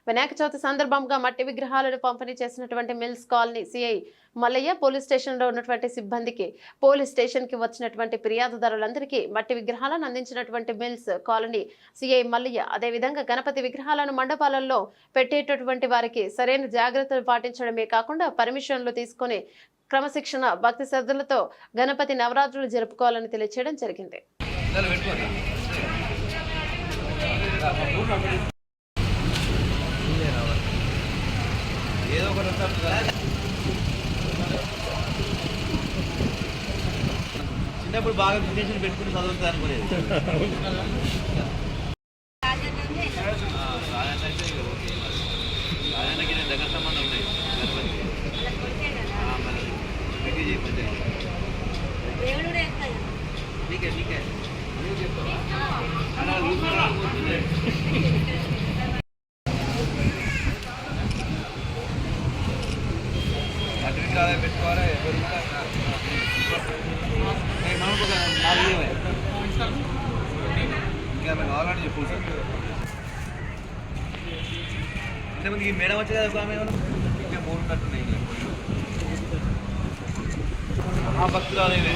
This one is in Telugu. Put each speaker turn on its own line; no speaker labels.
వినాయక చవితి సందర్భంగా మట్టి విగ్రహాలను పంపిణీ చేసినటువంటి Mills Colony CI Mallayya police station లో ఉన్నటువంటి సిబ్బందికి పోలీస్ స్టేషన్ కి వచ్చినటువంటి ఫిర్యాదుదారులందరికీ మట్టి విగ్రహాలను అందించినటువంటి మిల్స్ కాలనీ సిఐ మల్లయ్య అదేవిధంగా గణపతి విగ్రహాలను మండపాలలో పెట్టేటటువంటి వారికి సరైన జాగ్రత్తలు పాటించడమే కాకుండా పర్మిషన్లు తీసుకుని క్రమశిక్షణ భక్తి శ్రద్ధలతో గణపతి నవరాత్రులు జరుపుకోవాలని తెలియజేయడం జరిగింది.
చిన్నప్పుడు బాగా విదేశం పెట్టుకుని చదువుతుంది అనుకునేది. దగ్గర సంబంధం ఉన్నాయి. మీకే మీకే అటు పెట్టుకోవాలి. ఇంకా మేము కావాలని చెప్పు సార్. ఇంతమంది ఈ మేడం వచ్చే కదా ఆమె ఇంకా మూడు ఉన్నట్టున్నాయి. ఆ భక్తులు అనేది